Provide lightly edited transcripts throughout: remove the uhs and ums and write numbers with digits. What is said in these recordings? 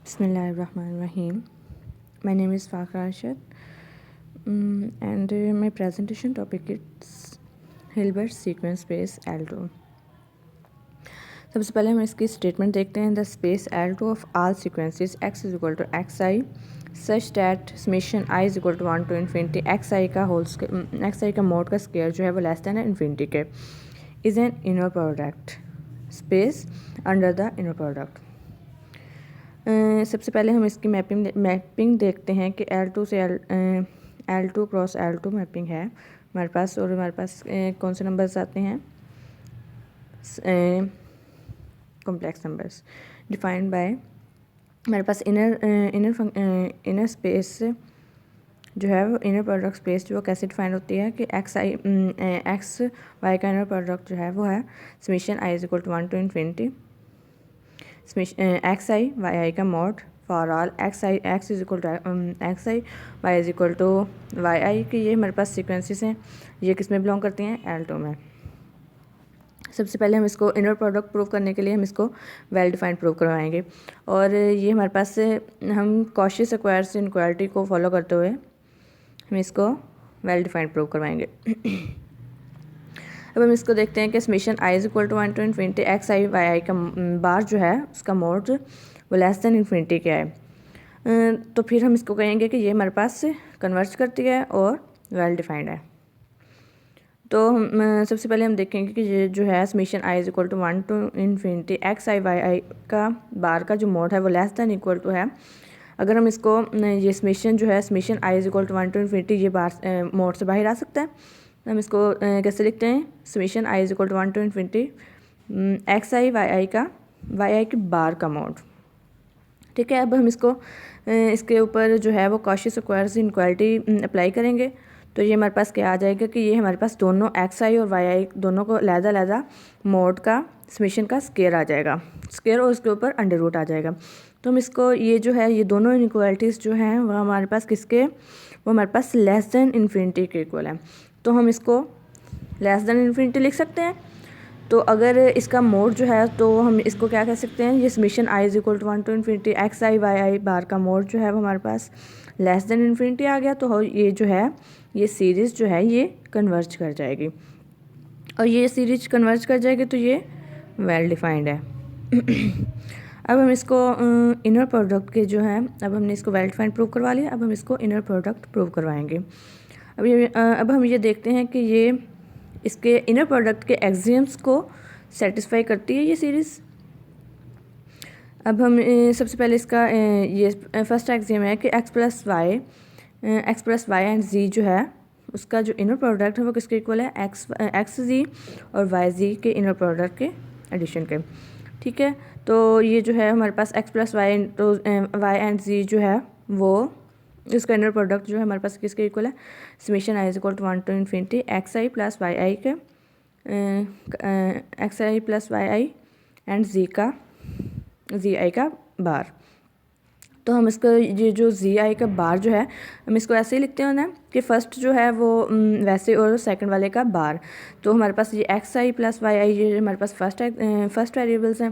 Bismillahirrahmanirrahim. My name is Fakra Arshad, and my presentation topic is Hilbert sequence space L2. सबसे पहले हम इसकी statement देखते हैं. The space L2 of all sequences x is equal to xi such that summation i is equal to 1 to infinity xi का mod का square जो है वो लेस देन है इन्फिनिटी के, is an inner product space under the inner product. सबसे पहले हम इसकी मैपिंग देखते हैं कि L2 से L2 क्रॉस L2 मैपिंग है हमारे पास. और हमारे पास कौन से नंबर्स आते हैं? कॉम्प्लेक्स नंबर्स डिफाइंड बाय हमारे पास इनर स्पेस जो है वो इनर प्रोडक्ट स्पेस जो कैसे डिफाइन होती है कि एक्स वाई का इनर प्रोडक्ट जो है वो है summation i is equal to 1 to infinity x i y i का mod for all x is equal to x i y is equal to y i कि ये हमारे पास सीक्वेंसेस हैं. ये किस में बिलोंग करती हैं? L2 में. सबसे पहले हम इसको इनर प्रोडक्ट प्रूव करने के लिए हम इसको वेल डिफाइंड प्रूव करवाएंगे. और ये हमारे पास हम कॉशी स्क्वायर्स इनक्वालिटी को फॉलो करते हुए हम इसको वेल डिफाइंड प्रूव करवाएंगे. अब हम इसको देखते हैं कि summation i is equal to 1 to infinity x i y i का बार जो है उसका मोड वो लेस देन इन्फिनिटी क्या है. तो फिर हम इसको कहेंगे कि ये हमारे पास कन्वर्ज करती है और वेल डिफाइंड है. तो हम सबसे पहले हम देखेंगे कि ये जो है summation i is equal to 1 to infinity x i y i का बार का जो मोड है वो लेस देन इक्वल टू है. अगर हम इसको ये समेशन जो है summation i is equal to 1 to infinity ये बार मोड से बाहर आ सकता है. हम इसको कैसे लिखते हैं? Summation i is equal to 1 to infinity x i y i के बार का मोड. ठीक है. अब हम इसको इसके ऊपर जो है वो कॉशी स्क्वायर्स इनक्वालिटी अप्लाई करेंगे. तो ये हमारे पास क्या आ जाएगा कि ये हमारे पास दोनों एक्स आई और वाई आई दोनों को लहदा मोड का समेशन का स्केयर आ जाएगा. स्केयर और उसके ऊपर अंडर रूट आ जाएगा. तो हम इसको ये जो है ये दोनों इनक्वालिटीज़ जो हैं वो हमारे पास किसके, वो हमारे पास लेस देन इन्फिनिटी के इक्वल है. तो हम इसको लेस देन इन्फिनिटी लिख सकते हैं. तो अगर इसका मोड जो है तो हम इसको क्या कह सकते हैं? ये summation i is equal to 1 to infinity x i y i bar का मोड जो है वो हमारे पास लेस देन इन्फिनिटी आ गया. तो ये जो है ये सीरीज़ जो है ये कन्वर्ज कर जाएगी. और ये सीरीज कन्वर्ज कर जाएगी तो ये वेल डिफाइंड है. अब हम इसको इनर प्रोडक्ट के जो है अब हमने इसको वेल डिफाइंड प्रूव करवा लिया. अब हम इसको इनर प्रोडक्ट प्रूव करवाएंगे. अब हम ये देखते हैं कि ये इसके इनर प्रोडक्ट के एक्सियम्स को सेटिस्फाई करती है ये सीरीज़. अब हम सबसे पहले इसका ये फर्स्ट एक्सियम है कि एक्स प्लस वाई एंड जी जो है उसका जो इनर प्रोडक्ट है वो किसके इक्वल है? एक्स जी और वाई जी के इनर प्रोडक्ट के एडिशन के. ठीक है. तो ये जो है हमारे पास एक्स प्लस वाई तो वाई एंड जी जो है वो इसका इनर प्रोडक्ट जो है हमारे पास किसके इक्वल है? Summation i is equal to 1 to infinity x i plus y i के x i plus y i and g i का बार. तो हम इसका ये जो जी आई का बार जो है हम इसको ऐसे ही लिखते हैं ना कि फर्स्ट जो है वो वैसे और सेकंड वाले का बार. तो हमारे पास ये एक्स आई प्लस वाई आई ये हमारे पास फर्स्ट वेरिएबल्स हैं,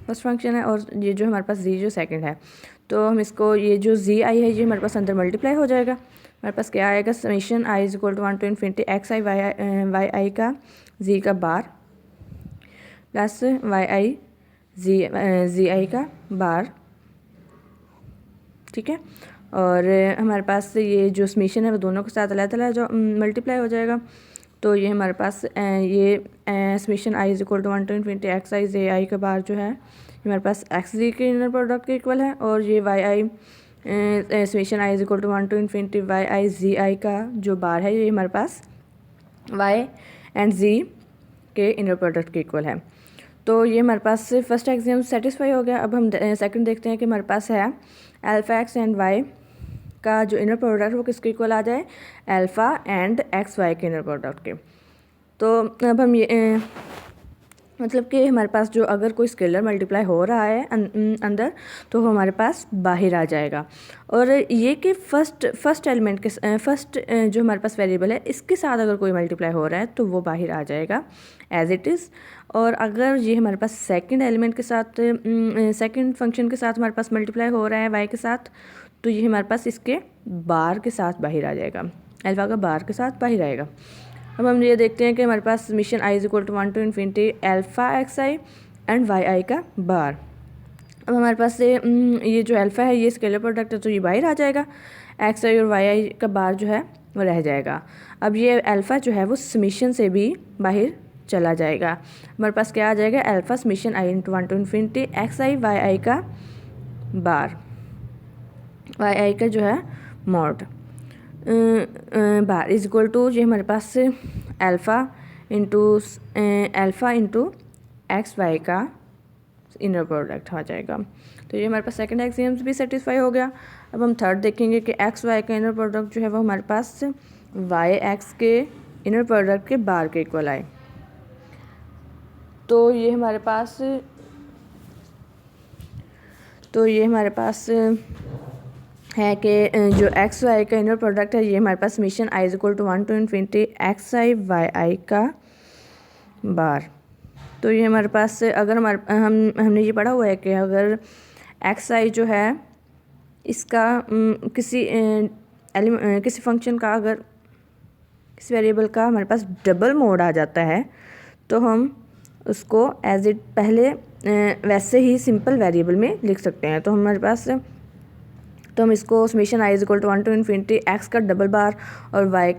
फर्स्ट फंक्शन है. और ये जो हमारे पास जी जो सेकंड है. तो हम इसको ये जो जी आई है ये हमारे पास अंदर मल्टीप्लाई हो जाएगा. हमारे पास क्या आएगा? Summation i is equal to 1 to infinity x i y i का जी का बार plus y i g i का बार. ठीक है. और हमारे पास ये जो समेशन है वो दोनों के साथ अलग जो मल्टीप्लाई हो जाएगा. तो ये हमारे पास ये summation i is equal to 1 to infinity x i j i का बार जो है हमारे पास एक्स जी के इनर प्रोडक्ट के इक्वल है. और ये y i summation i is equal to 1 to infinity y i g i का जो बार है ये हमारे पास वाई एंड जी के इनर प्रोडक्ट के इक्वल है. तो ये हमारे पास फर्स्ट एक्सियम सेटिस्फाई हो गया. अब हम सेकंड देखते हैं कि हमारे पास है अल्फ़ा एक्स एंड वाई का जो इनर प्रोडक्ट वो किसके इक्वल आ जाए? अल्फ़ा एंड एक्स वाई के इनर प्रोडक्ट के. तो अब हम मतलब कि हमारे पास जो अगर कोई स्केलर मल्टीप्लाई हो रहा है अंदर, तो वो हमारे पास बाहर आ जाएगा। और ये कि फर्स्ट एलिमेंट के फर्स्ट जो हमारे पास वेरिएबल है इसके साथ अगर कोई मल्टीप्लाई हो रहा है तो वो बाहर आ जाएगा एज इट इज़। और अगर ये हमारे पास सेकंड एलिमेंट के साथ सेकंड फंक्शन के साथ हमारे पास मल्टीप्लाई हो रहा है वाई के साथ, तो ये हमारे पास इसके बार के साथ बाहर आ जाएगा, अल्फ़ा का बार के साथ बाहर आएगा। अब हम ये देखते हैं कि हमारे पास summation I is equal to 1 to infinity alpha x i and y i का बार। अब हमारे पास से ये जो अल्फ़ा है ये स्केलर प्रोडक्ट है, तो ये बाहर आ जाएगा, एक्स आई और वाई आई का बार जो है वो रह जाएगा। अब ये अल्फ़ा जो है वो समेशन से भी बाहर चला जाएगा। हमारे पास क्या आ जाएगा, alpha summation i into 1 to infinity x i y i का बार, वाई आई का जो है mod bar is equal to ये हमारे पास अल्फ़ा इंटू एक्स वाई का इनर प्रोडक्ट आ जाएगा। तो ये हमारे पास सेकंड एक्सियम्स भी सेटिस्फाई हो गया। अब हम थर्ड देखेंगे कि एक्स वाई का इनर प्रोडक्ट जो है वो हमारे पास वाई एक्स के इनर प्रोडक्ट के बार के इक्वल आए। तो ये हमारे पास है कि जो एक्स वाई का इनर प्रोडक्ट है ये हमारे पास summation I is equal to 1 to infinity x i y i का बार। तो ये हमारे पास अगर हमने ये पढ़ा हुआ है कि अगर एक्स आई जो है इसका किसी फंक्शन का अगर किसी वेरिएबल का हमारे पास डबल मोड आ जाता है तो हम उसको एज इट पहले वैसे ही सिंपल वेरिएबल में लिख सकते हैं। तो हमारे पास हम इसको summation I is equal to 1 to infinity X का डबल बार और वाई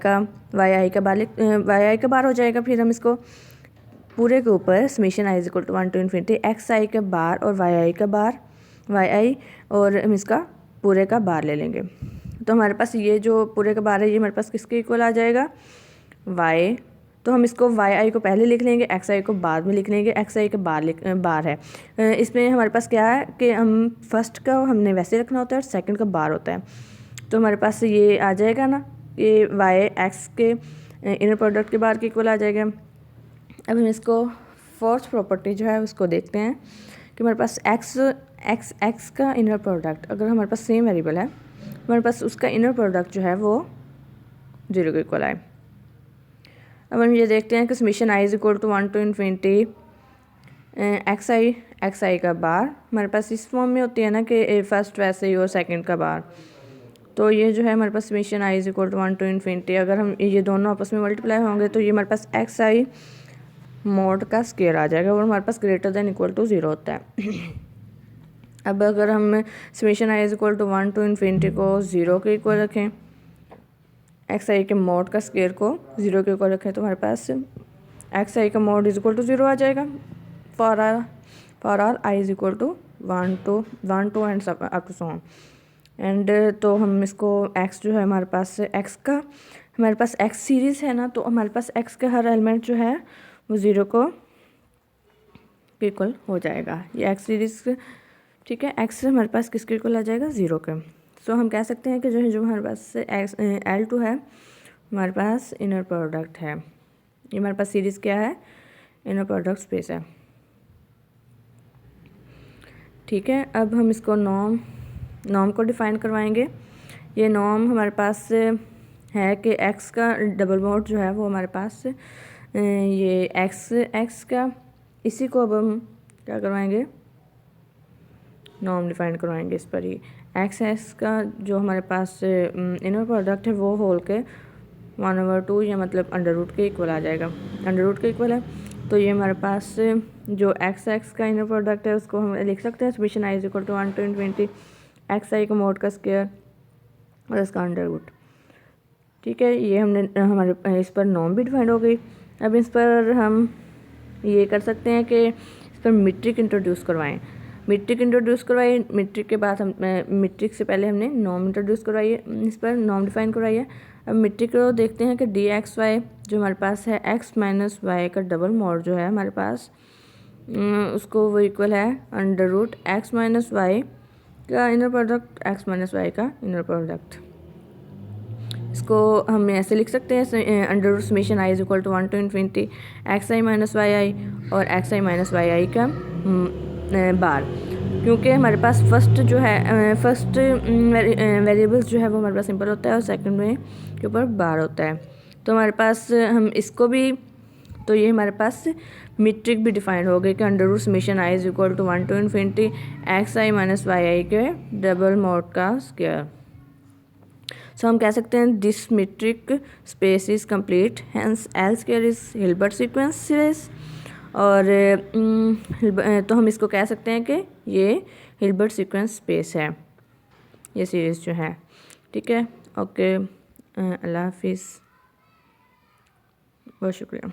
आई का बार हो जाएगा। फिर हम इसको पूरे के ऊपर summation I is equal to 1 to infinity x आई का बार और वाई आई और हम इसका पूरे का बार ले लेंगे। तो हमारे पास ये जो पूरे का बार है ये हमारे पास किसके इक्वल आ जाएगा, वाई। तो हम इसको वाई आई को पहले लिख लेंगे, एक्स आई को बाद में लिख लेंगे। एक्स आई का बार है, इसमें हमारे पास क्या है कि हम फर्स्ट का हमने वैसे रखना होता है और सेकंड का बार होता है। तो हमारे पास ये आ जाएगा ना, ये वाई एक्स के इनर प्रोडक्ट के बार के इक्वल आ जाएगा। अब हम इसको फोर्थ प्रॉपर्टी जो है उसको देखते हैं कि हमारे पास एक्स का इनर प्रोडक्ट अगर हमारे पास सेम वेरिएबल है, हमारे पास उसका इनर प्रोडक्ट जो है वो 0 के इक्वल आए। अब हम ये देखते हैं कि summation I is equal to 1 to infinity x आई का बार हमारे पास इस फॉर्म में होती है ना कि फर्स्ट वैसे ही और सेकंड का बार। तो ये जो है हमारे पास summation I is equal to 1 to infinity, अगर हम ये दोनों आपस में मल्टीप्लाई होंगे तो ये हमारे पास एक्स आई मोड का स्केयर आ जाएगा और हमारे पास ग्रेटर देन इक्वल टू 0 होता है। अब अगर हम summation I is equal to 1 to infinity को 0 के इक्वल रखें, एक्स आई के मोड का स्केयर को 0 के इक्वल रखें, तो हमारे पास एक्स आई का मोड इज इक्वल टू 0 आ जाएगा for all I is equal to 1 to and up to so on. And तो हम इसको एक्स जो है हमारे पास एक्स सीरीज़ है ना, तो हमारे पास एक्स का हर एलिमेंट जो है वो 0 को इक्वल हो जाएगा। ये एक्स सीरीज़ ठीक है, एक्स हमारे पास किसके इक्वल आ जाएगा, 0 के। सो हम कह सकते हैं कि जो हमारे पास एक्स L2 है हमारे पास इनर प्रोडक्ट है। ये हमारे पास सीरीज़ क्या है, इनर प्रोडक्ट स्पेस है। ठीक है, अब हम इसको नॉर्म को डिफ़ाइन करवाएंगे। ये नॉर्म हमारे पास है कि एक्स का डबल मोड जो है वो हमारे पास ये एक्स का, इसी को अब हम क्या करवाएंगे, नॉर्म डिफ़ाइन करवाएंगे इस पर ही। एक्स का जो हमारे पास इनर प्रोडक्ट है वो होल के 1/2 या मतलब अंडर रूट के इक्वल आ जाएगा, अंडर रूट के इक्वल है। तो ये हमारे पास जो एक्स का इनर प्रोडक्ट है उसको हम लिख सकते हैं summation I is equal to 1 to infinity x आई का मोड का स्क्वायर और इसका अंडर रूट। ठीक है, ये हमारे इस पर नॉर्म भी डिफाइंड हो गई। अब इस पर हम ये कर सकते हैं कि इस पर मीट्रिक इंट्रोड्यूस करवाएं। मीट्रिक के बाद हम मीट्रिक से पहले हमने नॉर्म इंट्रोड्यूस करवाई है, इस पर नॉर्म डिफाइन करवाई है। अब मीट्रिक को देखते हैं कि डी एक्स वाई जो हमारे पास है एक्स माइनस वाई का डबल मोड जो है हमारे पास उसको वो इक्वल है under root x minus y का inner product x minus y का इनर प्रोडक्ट। इसको हम ऐसे लिख सकते हैं under summation I is equal to 1 to infinity x i minus y i और x i minus y i का बार, क्योंकि हमारे पास फर्स्ट जो है फर्स्ट वेरिएबल्स जो है वो हमारे पास सिंपल होता है और सेकंड में के ऊपर बार होता है। तो हमारे पास हम इसको भी, तो ये हमारे पास मीट्रिक भी डिफाइन हो गई कि under root summation I is equal to 1 to infinity x i minus y i के डबल मॉड का स्क्वायर। सो हम कह सकते हैं this metric space is complete, hence L square is Hilbert sequence series. और तो हम इसको कह सकते हैं कि ये हिल्बर्ट सीक्वेंस स्पेस है, ये सीरीज़ जो है। ठीक है, ओके, अल्लाह हाफिज़, बहुत शुक्रिया।